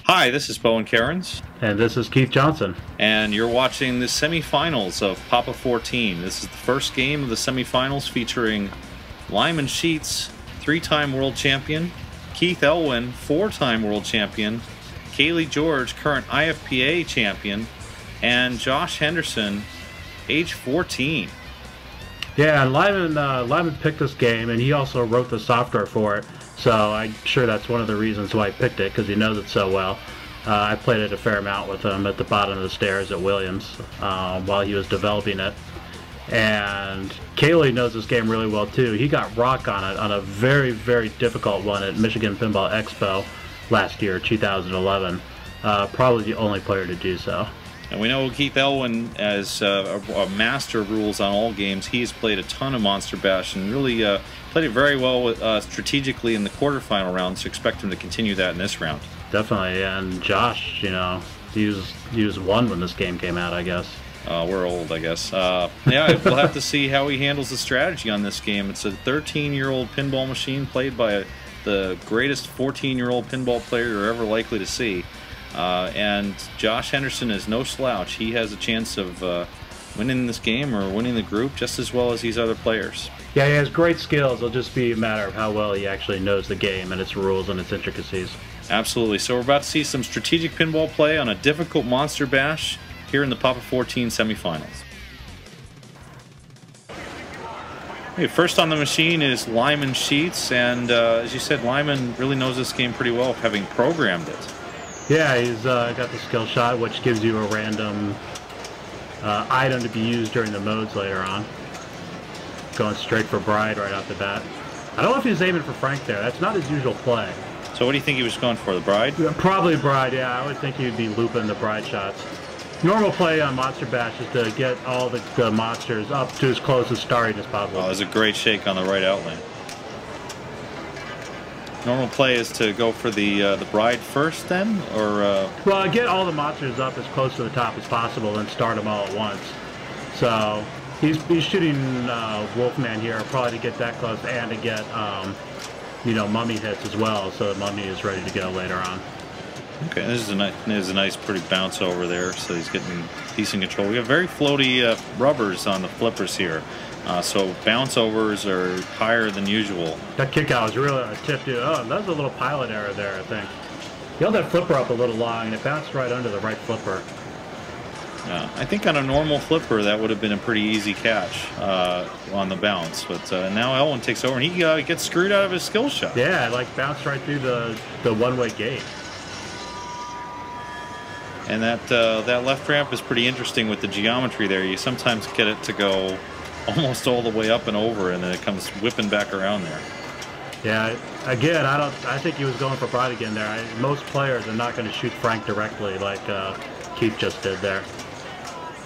Hi, this is Bowen Cairns. And this is Keith Johnson. And you're watching the semifinals of Papa 14. This is the first game of the semifinals featuring Lyman Sheets, 3-time world champion, Keith Elwin, 4-time world champion, Kaylee George, current IFPA champion, and Josh Henderson, age 14. Yeah, and Lyman picked this game, and he also wrote the software for it. So I'm sure that's one of the reasons why I picked it, because he knows it so well. I played it a fair amount with him at the bottom of the stairs at Williams while he was developing it. And Kaylee knows this game really well too. He got rock on it on a very, very difficult one at Michigan Pinball Expo last year, 2011. Probably the only player to do so. And we know Keith Elwin, as a master of rules on all games, he's played a ton of Monster Bash and really played it very well with, strategically in the quarterfinal round, so expect him to continue that in this round. Definitely, and Josh, you know, he was one when this game came out, I guess. We're old, I guess. Yeah, we'll have to see how he handles the strategy on this game. It's a 13-year-old pinball machine played by the greatest 14-year-old pinball player you're ever likely to see. And Josh Henderson is no slouch. He has a chance of winning this game or winning the group just as well as these other players. Yeah, he has great skills. It'll just be a matter of how well he actually knows the game and its rules and its intricacies. Absolutely. So we're about to see some strategic pinball play on a difficult Monster Bash here in the Papa 14 semifinals. Okay, first on the machine is Lyman Sheets, and as you said, Lyman really knows this game pretty well, having programmed it. Yeah, he's got the skill shot, which gives you a random item to be used during the modes later on. Going straight for Bride right off the bat. I don't know if he was aiming for Frank there. That's not his usual play. So what do you think he was going for, the Bride? Probably Bride, yeah. I would think he'd be looping the Bride shots. Normal play on Monster Bash is to get all the monsters up to as close as starting as possible. Oh, there's a great shake on the right outline. Normal play is to go for the Bride first, then, or well, get all the monsters up as close to the top as possible and start them all at once. So he's shooting Wolfman here, probably to get that close and to get you know, Mummy hits as well, so the Mummy is ready to go later on. Okay, this is a nice, pretty bounce over there, so he's getting decent control. We have very floaty rubbers on the flippers here. So bounce overs are higher than usual. That kick out was really on a tip, dude. Oh, that was a little pilot error there, I think. He held that flipper up a little long, and it bounced right under the right flipper. Yeah, I think on a normal flipper that would have been a pretty easy catch on the bounce, but now Elwin takes over, and he gets screwed out of his skill shot. Yeah, it like bounced right through the one-way gate. And that left ramp is pretty interesting with the geometry there. You sometimes get it to go almost all the way up and over, and then it comes whipping back around there. Yeah, again, I think he was going for Bride again there. Most players are not going to shoot Frank directly like Keith just did there.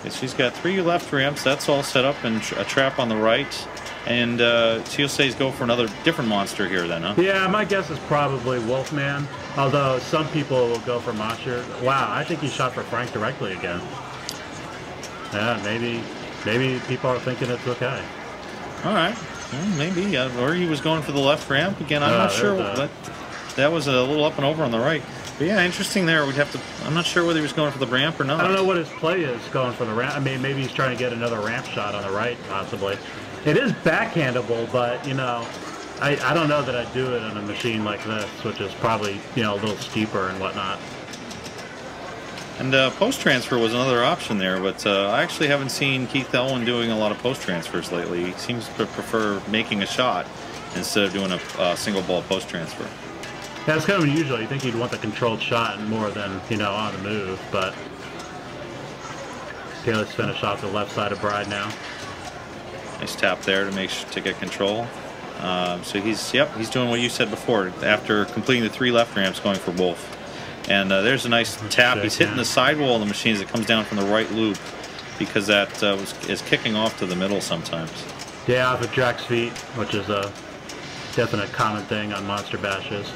Okay, so he's got 3 left ramps. That's all set up, and a trap on the right. And so you'll say he's going for another different monster here then, huh? Yeah, my guess is probably Wolfman, although some people will go for Monster. Wow, I think he shot for Frank directly again. Yeah, maybe people are thinking it's okay. All right, well, maybe. Or he was going for the left ramp again. I'm not sure. That was a little up and over on the right. But yeah, interesting there. We'd have to. I'm not sure whether he was going for the ramp or not. I don't know what his play is going for the ramp. I mean, maybe he's trying to get another ramp shot on the right, possibly. It is backhandable, but you know, I don't know that I'd do it on a machine like this, which is probably, you know, a little steeper and whatnot. And post-transfer was another option there, but I actually haven't seen Keith Elwin doing a lot of post-transfers lately. He seems to prefer making a shot instead of doing a single ball post-transfer. Yeah, it's kind of unusual. You think he'd want the controlled shot more than, you know, on the move, but okay, let's finish off the left side of Bride now. Nice tap there to get control. So he's doing what you said before. After completing the 3 left ramps, going for Wolf. And there's a nice tap. He's hitting the sidewall of the machine as it comes down from the right loop, because that is kicking off to the middle sometimes. Yeah, off of Jack's feet, which is a definite common thing on Monster Bashes.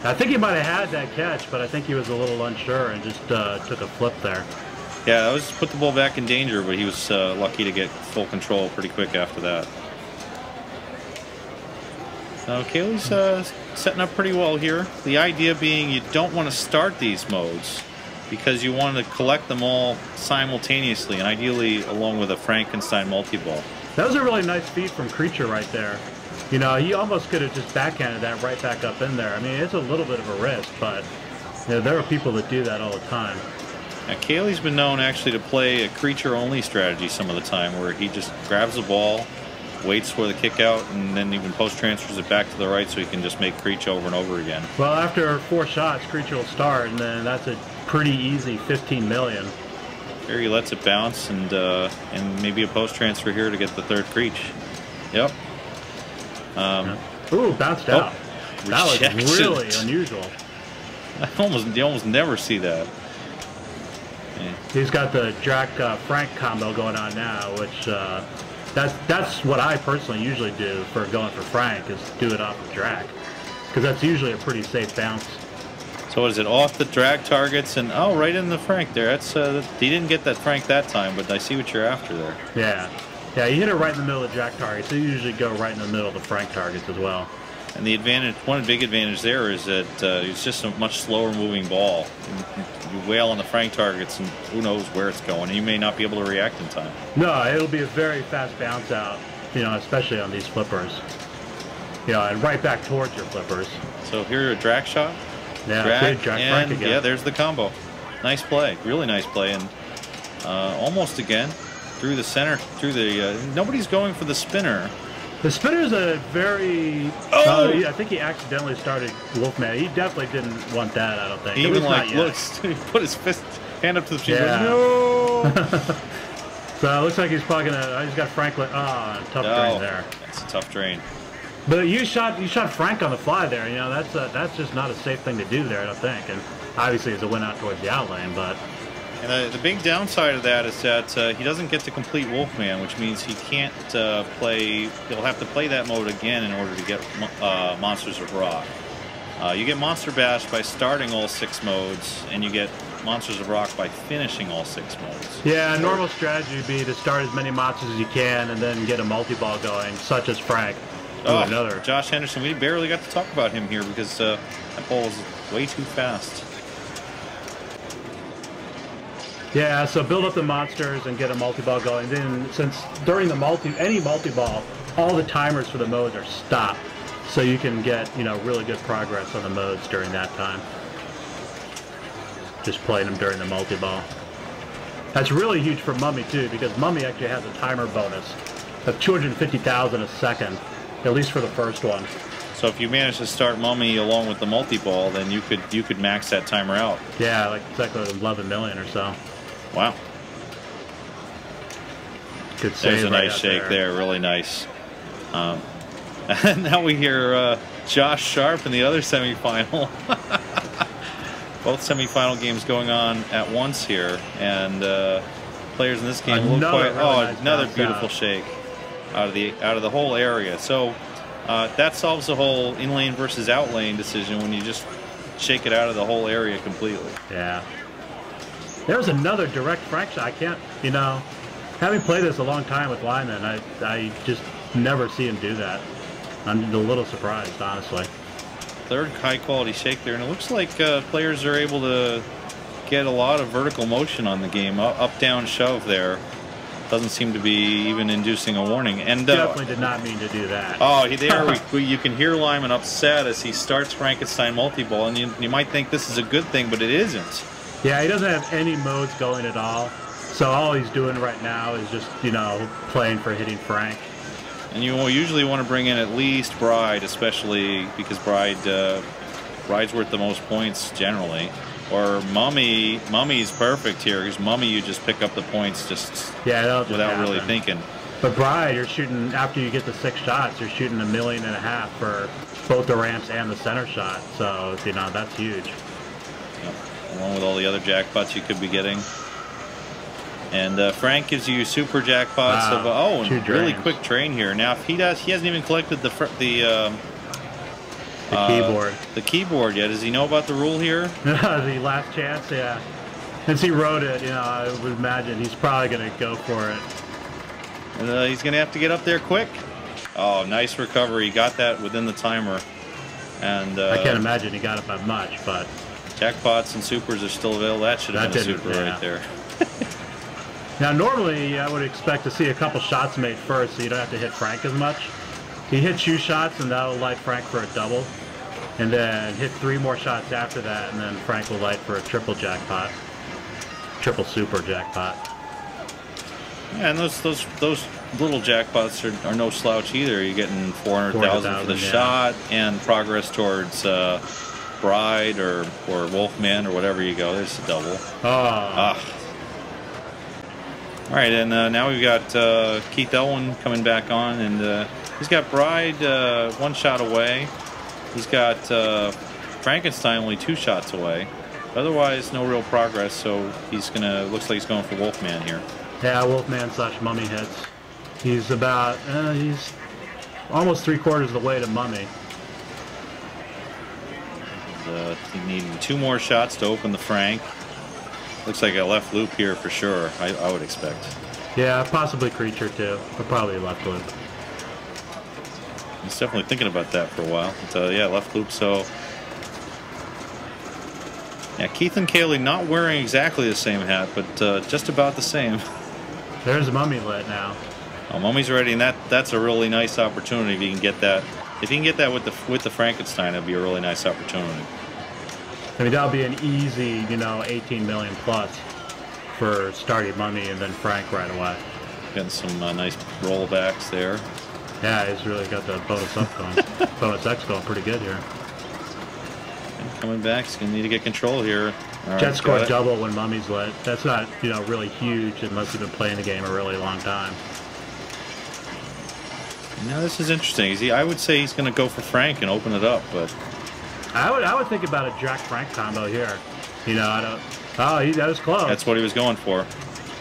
I think he might have had that catch, but I think he was a little unsure and just took a flip there. Yeah, that was put the ball back in danger, but he was lucky to get full control pretty quick after that. So Kaylee's setting up pretty well here. The idea being you don't want to start these modes because you want to collect them all simultaneously, and ideally along with a Frankenstein multi-ball. That was a really nice feed from Creature right there. You know, he almost could have just backhanded that right back up in there. I mean, it's a little bit of a risk, but you know, there are people that do that all the time. Now, Kaylee's been known actually to play a creature-only strategy some of the time, where he just grabs the ball, waits for the kick out, and then even post-transfers it back to the right so he can just make Creature over and over again. Well, after 4 shots, Creature will start, and then that's a pretty easy 15 million. Here he lets it bounce, and maybe a post-transfer here to get the third Creature. Yep. Ooh, bounced out. That Rejection. was really unusual. You almost never see that. Yeah. He's got the Drac Frank combo going on now, which that's what I personally usually do for going for Frank, is do it off of Drac, because that's usually a pretty safe bounce. So what is it, off the drag targets and right in the Frank there? That's he didn't get that Frank that time, but I see what you're after there. Yeah, you hit it right in the middle of the Drac targets. So you usually go right in the middle of the Frank targets as well. And the advantage, one big advantage there is that it's just a much slower moving ball. You wail on the Frank targets, and who knows where it's going. And you may not be able to react in time. No, it'll be a very fast bounce out, you know, especially on these flippers. You know, and right back towards your flippers. So here a drag shot. Yeah, drag, Frank and again. yeah, there's the combo. Nice play, really nice play, and almost again through the center, through the. Nobody's going for the spinner. The spinner's a very. I think he accidentally started Wolfman. He definitely didn't want that. I don't think. He even like looks. He put his hand up to the machine. Yeah. No. So it looks like he's probably gonna. He's got Franklin. Tough drain there. That's a tough drain. But you shot Frank on the fly there. You know, that's just not a safe thing to do there, I don't think. And obviously it's a win out towards the out lane, but. And the big downside of that is that he doesn't get to complete Wolfman, which means he can't play. He'll have to play that mode again in order to get Monsters of Rock. You get Monster Bash by starting all 6 modes, and you get Monsters of Rock by finishing all 6 modes. Yeah, a normal strategy would be to start as many monsters as you can, and then get a multi-ball going, such as Frank. Another. Josh Henderson, we barely got to talk about him here because that ball was way too fast. Yeah, so build up the monsters and get a multi-ball going. Then, since during any multi-ball, all the timers for the modes are stopped, so you can get, you know, really good progress on the modes during that time. Just playing them during the multi-ball. That's really huge for Mummy too, because Mummy actually has a timer bonus of 250,000 a second, at least for the first one. So if you manage to start Mummy along with the multi-ball, then you could max that timer out. Yeah, like exactly 11 million or so. Wow. Good save. There's a nice shake there, really nice. And now we hear Josh Sharp in the other semifinal. Both semifinal games going on at once here, and players in this game look quite. Another beautiful shake out of the whole area. So that solves the whole in lane versus out lane decision when you just shake it out of the whole area completely. Yeah. There's another direct Frank shot. I can't, you know, having played this a long time with Lyman, I just never see him do that. I'm a little surprised, honestly. Third high quality shake there, and it looks like players are able to get a lot of vertical motion on the game. Up down shove there doesn't seem to be even inducing a warning. And definitely did not mean to do that. Oh, there you can hear Lyman upset as he starts Frankenstein multi-ball, and you might think this is a good thing, but it isn't. Yeah, he doesn't have any modes going at all. So all he's doing right now is just, you know, playing for hitting Frank. And you usually want to bring in at least Bride, especially because Bride's worth the most points generally. Or Mummy's perfect here, because Mummy you just pick up the points without really thinking. But Bride, you're shooting, after you get the 6 shots, you're shooting $1.5 million for both the ramps and the center shot. So, you know, that's huge. Yep. Along with all the other jackpots you could be getting. And Frank gives you super jackpots of and really quick train here. Now if he hasn't even collected the keyboard. The keyboard yet. Does he know about the rule here? The last chance, yeah. Since he wrote it, you know, I would imagine he's probably going to go for it. And he's going to have to get up there quick. Oh, nice recovery. He got that within the timer. And I can't imagine he got it by much, but jackpots and supers are still available. That should have been a super right there. Now, normally I would expect to see a couple shots made first, so you don't have to hit Frank as much. He hit 2 shots, and that'll light Frank for a double, and then hit 3 more shots after that, and then Frank will light for a triple jackpot, triple super jackpot. Yeah, and those little jackpots are no slouch either. You're getting 400,000 for the shot and progress towards Bride or Wolfman or whatever you go. There's a double. All right, and now we've got Keith Elwin coming back on, and he's got Bride 1 shot away. He's got Frankenstein only 2 shots away. Otherwise, no real progress. So he's gonna. Looks like he's going for Wolfman here. Yeah, Wolfman / Mummy hits. He's about. He's almost 3/4 of the way to Mummy. He needed 2 more shots to open the Frank. Looks like a left loop here for sure, I would expect. Yeah, possibly Creature too, but probably left loop. He's definitely thinking about that for a while. But, yeah, left loop, so... Yeah, Keith and Kaylee not wearing exactly the same hat, but just about the same. There's Mummy lit now. Oh, Mummy's ready, and that's a really nice opportunity if you can get that. If you can get that with the Frankenstein, it'd be a really nice opportunity. I mean, that'll be an easy, 18 million plus for starting Mummy and then Frank right away. Getting some nice rollbacks there. Yeah, he's really got the bonus up going. Bonus X going pretty good here. And coming back, he's going to need to get control here. Right, Jet scored double when Mummy's lit. That's not, really huge unless you've been playing the game a really long time. Now this is interesting. I would say he's going to go for Frank and open it up, but... I would think about a Jack Frank combo here. I don't. Oh, that was close. That's what he was going for.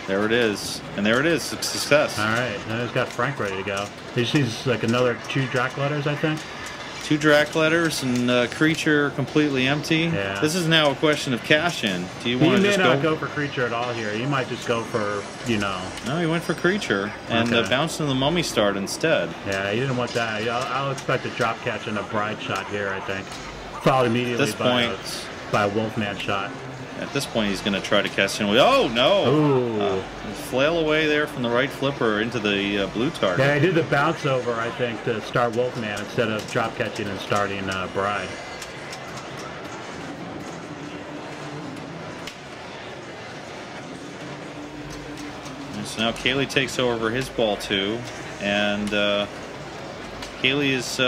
There it is, and there it is. Success. All right, now he's got Frank ready to go. He just needs like another 2 Drac letters, I think. 2 Drac letters and Creature completely empty. Yeah. This is now a question of cash in. Do you want to just go? He may not go for Creature at all here. He might just go for No, he went for Creature and bounced into the Mummy start instead. Yeah, he didn't want that. I'll expect a drop catch and a Bride shot here, I think. Followed immediately by a Wolfman shot. At this point, he's going to try to catch in with... Oh, no! Flail away there from the right flipper into the blue target. Yeah, he did the bounce over, I think, to start Wolfman instead of drop catching and starting Bride. And so now Kaylee takes over his ball, too. And Kaylee is...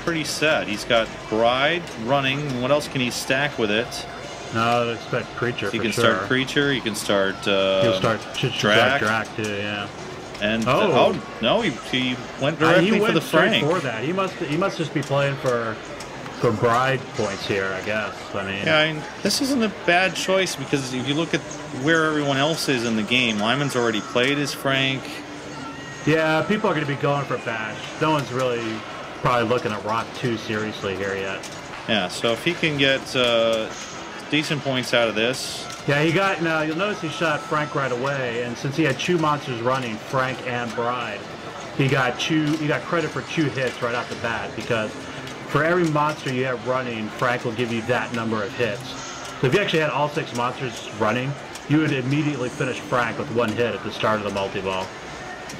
pretty set. He's got Bride running. What else can he stack with it? No, I'd expect Creature. You can start Creature. You can start. He'll start Drac too. Yeah. And no, he went directly for the Frank. For that, he must just be playing for Bride points here, I guess. I mean, this isn't a bad choice because if you look at where everyone else is in the game, Lyman's already played his Frank. Yeah, people are going to be going for Bash. No one's really probably looking at Rock too seriously here yet. Yeah, so if he can get decent points out of this. Yeah, now you'll notice he shot Frank right away, and since he had 2 monsters running, Frank and Bride, he got credit for 2 hits right off the bat, because for every monster you have running, Frank will give you that number of hits. So if you actually had all 6 monsters running, you would immediately finish Frank with 1 hit at the start of the multi-ball.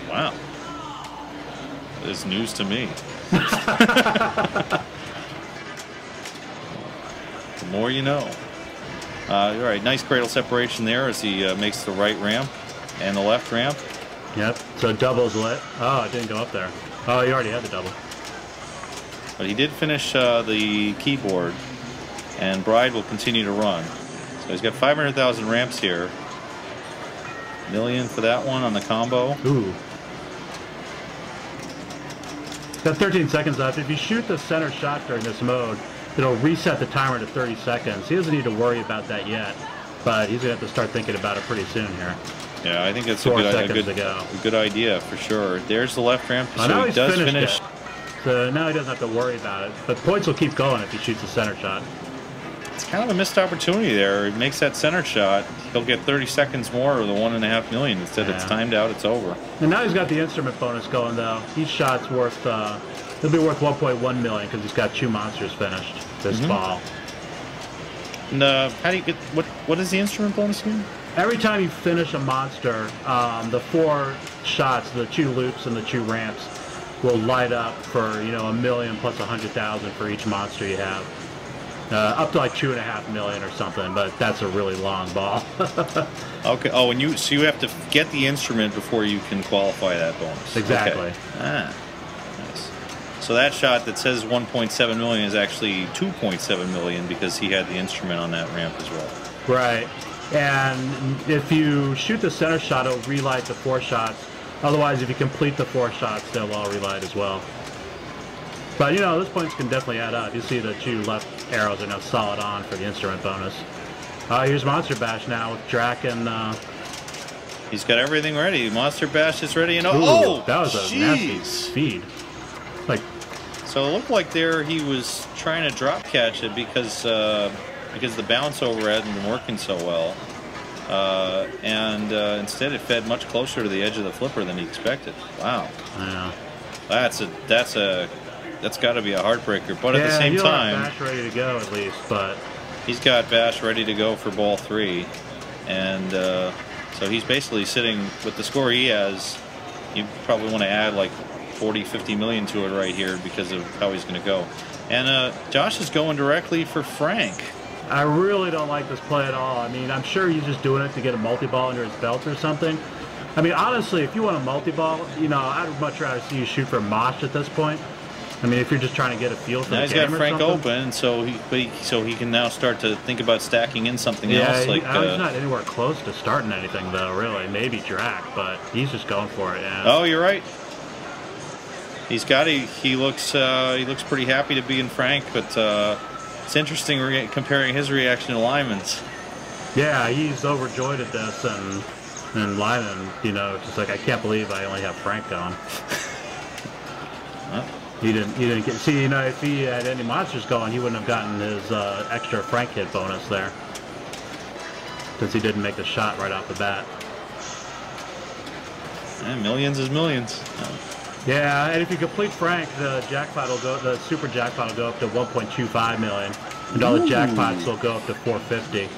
Wow. That is news to me. The more you know. All right, nice cradle separation there as he makes the right ramp and the left ramp. Yep, so double's lit. Oh, it didn't go up there. Oh, he already had the double. But he did finish the keyboard, and Bride will continue to run. So he's got 500,000 ramps here. Million for that one on the combo. Ooh. Got 13 seconds left. If you shoot the center shot during this mode, it'll reset the timer to 30 seconds. He doesn't need to worry about that yet, but he's going to have to start thinking about it pretty soon here. Yeah, I think that's a good idea for sure. There's the left ramp, so he does finish. So now he doesn't have to worry about it, but points will keep going if he shoots the center shot. It's kind of a missed opportunity there. It makes that center shot. He'll get 30 seconds more or the $1.5 million. Instead, it's timed out. It's over. And now he's got the instrument bonus going, though. Each shot's worth, he'll be worth $1.1 million because he's got 2 monsters finished this fall. And how do you get, what is the instrument bonus again? Every time you finish a monster, the 4 shots, the 2 loops and the 2 ramps, will light up for, you know, $1 million plus 100,000 for each monster you have. Up to like $2.5 million or something, but that's a really long ball. Okay. Oh, and so you have to get the instrument before you can qualify that bonus. Exactly. Okay. Ah, nice. So that shot that says 1.7 million is actually 2.7 million because he had the instrument on that ramp as well. Right. And if you shoot the center shot, it'll relight the 4 shots. Otherwise, if you complete the 4 shots, they'll all relight as well. But, you know, those points can definitely add up. You see the 2 left arrows are now solid on for the instrument bonus. Here's Monster Bash now with Drac and... He's got everything ready. Monster Bash is ready. And that was a nasty speed. Like, so it looked like there he was trying to drop catch it because the bounce over hadn't been working so well. Instead it fed much closer to the edge of the flipper than he expected. Wow. Yeah. That's got to be a heartbreaker. But at the same time, Bash ready to go at least. But he's got Bash ready to go for ball 3, and so he's basically sitting with the score he has. You probably want to add like 40, 50 million to it right here because of how he's going to go. And Josh is going directly for Frank. I really don't like this play at all. I mean, I'm sure he's just doing it to get a multi-ball under his belt or something. I mean, honestly, if you want a multi-ball, you know, I'd much rather see you shoot for Mosh at this point. I mean, if you're just trying to get a feel for the game or something. He's got Frank open, so he can now start to think about stacking in something else. He's not anywhere close to starting anything, though, really. Maybe Drac, but he's just going for it, yeah. Oh, you're right. He looks pretty happy to be in Frank, but it's interesting comparing his reaction to Lyman's. Yeah, he's overjoyed at this, and Lyman, you know, just like, I can't believe I only have Frank going. Huh? He didn't get, see, you know, if he had any monsters going, he wouldn't have gotten his extra Frank hit bonus there, since he didn't make the shot right off the bat. Yeah, millions is millions. Yeah, and if you complete Frank, the super jackpot will go up to 1.25 million, and all the jackpots will go up to 450.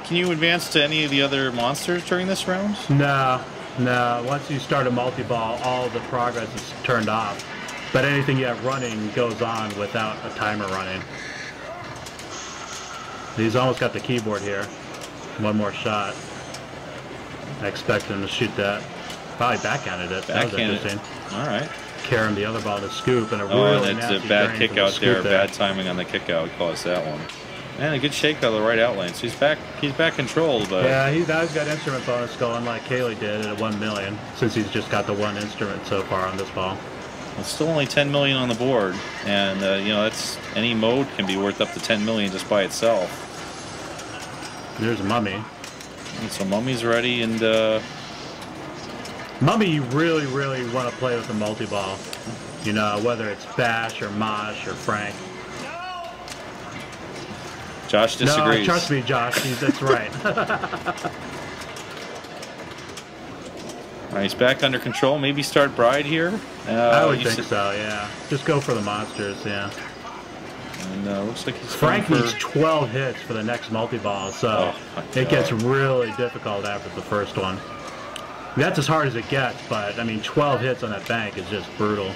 Can you advance to any of the other monsters during this round? No. Once you start a multi-ball, all the progress is turned off. But anything you have running goes on without a timer running. He's almost got the keyboard here. One more shot. I expect him to shoot that. Probably backhanded it. That was interesting. All right. Carrying the other ball to scoop, and that's a bad kick out there. Bad timing on the kick out caused that one. And a good shake out of the right out lane. So he's back controlled, but yeah, he's got instrument bonus going like Kaylee did at 1 million, since he's just got the 1 instrument so far on this ball. It's still only 10 million on the board, and you know, that's any mode can be worth up to 10 million just by itself. There's Mummy. And so Mummy's ready, and Mummy, you really want to play with the multi-ball. You know, whether it's Bash or Mosh or Frank. Josh disagrees. No, trust me, Josh. That's right. All right, he's back under control. Maybe start Bride here. I would think so. Yeah, just go for the monsters. Yeah. And looks like Frank needs 12 hits for the next multi-ball, so it gets really difficult after the first one. That's as hard as it gets, but I mean, 12 hits on that bank is just brutal.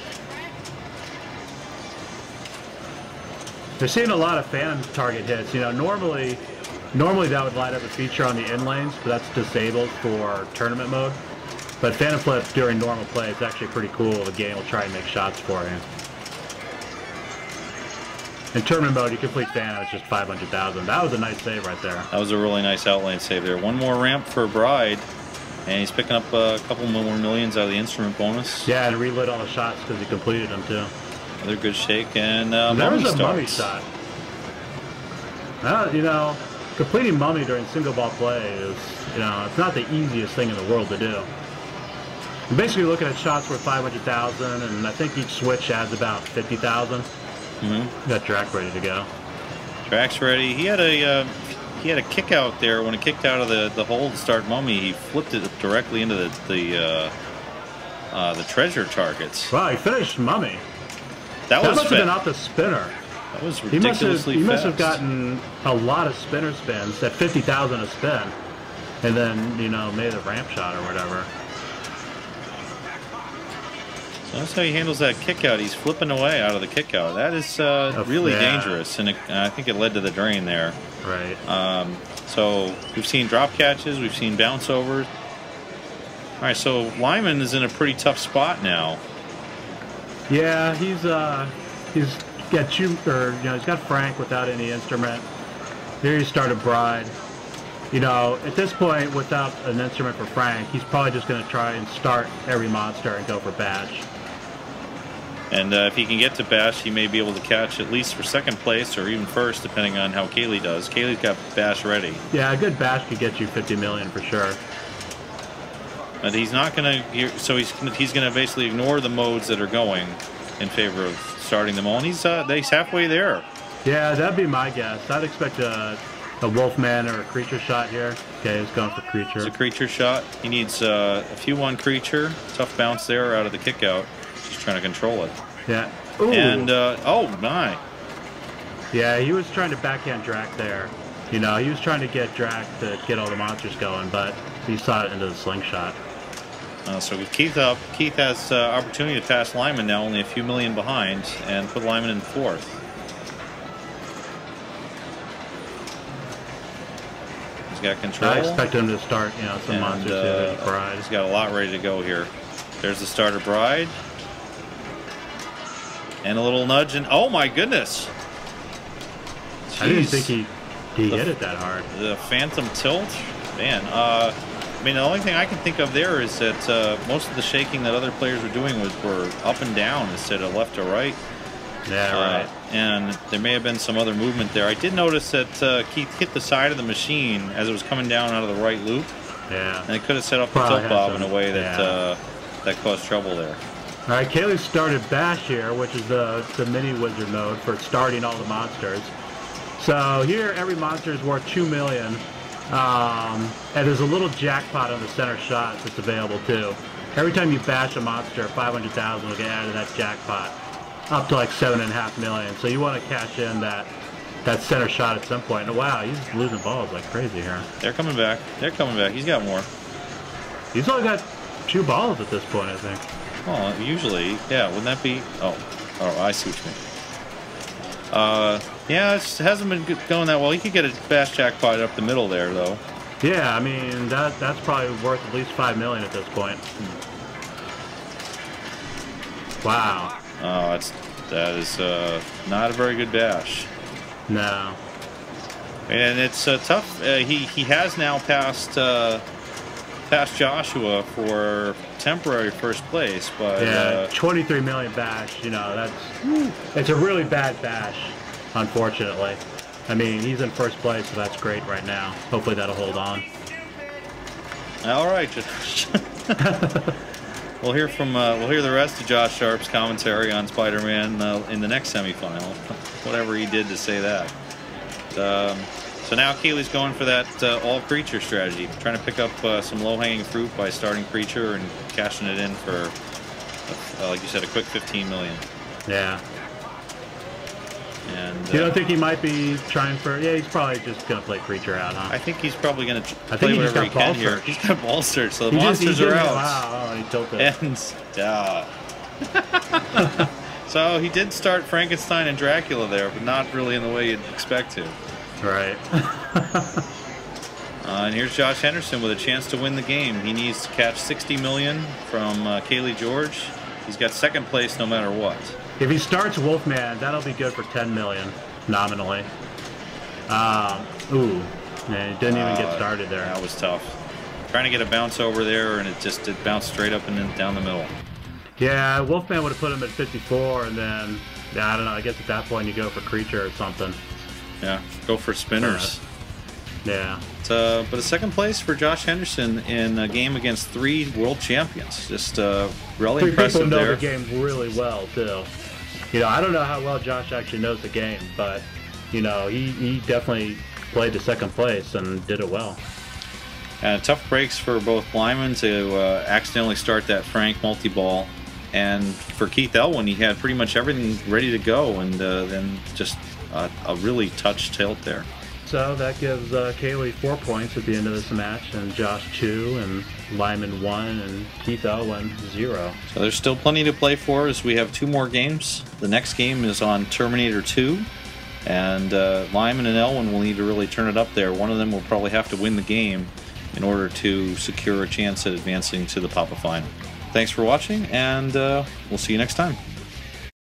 They're seeing a lot of phantom target hits. You know, normally that would light up a feature on the in lanes, but that's disabled for tournament mode. But phantom flip during normal play is actually pretty cool. The game will try and make shots for you. In tournament mode, you complete phantom, it's just 500,000. That was a nice save right there. That was a really nice outlane save there. One more ramp for Bride, and he's picking up a couple more millions out of the instrument bonus. Yeah, and relit all the shots because he completed them too. Another good shake, and there was a Mummy shot. You know, completing Mummy during single ball play is, you know, it's not the easiest thing in the world to do. You're basically looking at shots worth 500,000, and I think each switch adds about 50,000. Got Drac ready to go. Drac's ready. He had a kick out there when it kicked out of the hole to start Mummy. He flipped it directly into the treasure targets. Wow, he finished Mummy. That must have been off the spinner. That was ridiculously he fast. must have gotten a lot of spinner spins at 50,000 a spin, and then made a ramp shot or whatever. So that's how he handles that kick out. He's flipping away out of the kick out. That is really dangerous, and I think it led to the drain there. Right. So we've seen drop catches, we've seen bounce overs. All right, so Lyman is in a pretty tough spot now. Yeah, he's got he's got Frank without any instrument. Here he started Bride. At this point, without an instrument for Frank, he's probably just going to try and start every monster and go for Bash. And if he can get to Bash, he may be able to catch at least for second place or even first, depending on how Kaylee does. Kaylee's got Bash ready. Yeah, a good Bash could get you 50 million for sure. But he's not going to. So he's going to basically ignore the modes that are going in favor of starting them all. And he's halfway there. Yeah, that'd be my guess. I'd expect a Wolfman or a creature shot here. Okay, he's going for creature. It's a creature shot. He needs a few on creature. Tough bounce there out of the kick out. He's trying to control it. Yeah. Ooh. And oh my. Yeah, he was trying to backhand Drac there. He was trying to get Drac to get all the monsters going, but he saw it into the slingshot. So with Keith up, Keith has opportunity to pass Lyman now, only a few million behind, and put Lyman in fourth. He's got control. I expect him to start, some monsters here. Bride. He's got a lot ready to go here. There's the starter Bride. And a little nudge, and oh my goodness! Jeez. I didn't think he hit it that hard. The Phantom Tilt? Man, I mean, the only thing I can think of there is that most of the shaking that other players were doing were up and down instead of left to right. Yeah, right. And there may have been some other movement there. I did notice that Keith hit the side of the machine as it was coming down out of the right loop. Yeah. And it could have set up the tilt bob in a way that that caused trouble there. All right, Kaylee started Bash here, which is the mini wizard mode for starting all the monsters. So here, every monster is worth 2 million. And there's a little jackpot on the center shot that's available too. Every time you bash a monster, 500,000 will get added to that jackpot, up to like 7.5 million. So you want to cash in that center shot at some point. And wow, he's losing balls like crazy here. They're coming back. They're coming back. He's got more. He's only got 2 balls at this point, I think. Oh, usually, yeah. Wouldn't that be? Oh, I see what you mean. Yeah, it hasn't been going that well. He could get a bash jackpot up the middle there, though. Yeah, I mean that's probably worth at least 5 million at this point. Wow. Oh, that is not a very good bash. No. And it's tough. He has now passed Joshua for temporary first place, but yeah, 23 million bash. It's a really bad bash, unfortunately. I mean, he's in first place, so that's great right now. Hopefully that'll hold on. All right, we'll hear the rest of Josh Sharp's commentary on Spider-Man in the next semifinal, whatever he did to say that. So now Kaylee's going for that all creature strategy, trying to pick up some low-hanging fruit by starting creature and cashing it in for, like you said, a quick 15 million. Yeah. And you don't think he might be trying for? Yeah, he's probably just gonna play creature out, huh? I think he's probably gonna play whatever he can here. He's got ball search, so the monsters are out. Wow, oh, he tilted. And so he did start Frankenstein and Dracula there, but not really in the way you'd expect to. Right. And here's Josh Henderson with a chance to win the game. He needs to catch 60 million from Kaylee George. He's got second place no matter what. If he starts Wolfman, that'll be good for 10 million nominally. Ooh, man, he didn't even get started there. That was tough. Trying to get a bounce over there, and it bounced straight up and then down the middle. Yeah, Wolfman would have put him at 54, and then I don't know. I guess at that point you go for creature or something. Yeah, go for spinners. Yeah. But a second place for Josh Henderson in a game against 3 world champions. Just really 3 impressive people know there. the game really well too. I don't know how well Josh actually knows the game, but he definitely played to second place and did it well. And tough breaks for both Lyman to accidentally start that Frank multi-ball, and for Keith Elwin, he had pretty much everything ready to go, and then just a really touch tilt there. So that gives Kaylee 4 points at the end of this match, and Josh 2, and Lyman 1, and Keith Elwin 0. So there's still plenty to play for as we have 2 more games. The next game is on Terminator 2, and Lyman and Elwin will need to really turn it up there. One of them will probably have to win the game in order to secure a chance at advancing to the Papa Final. Thanks for watching, and we'll see you next time.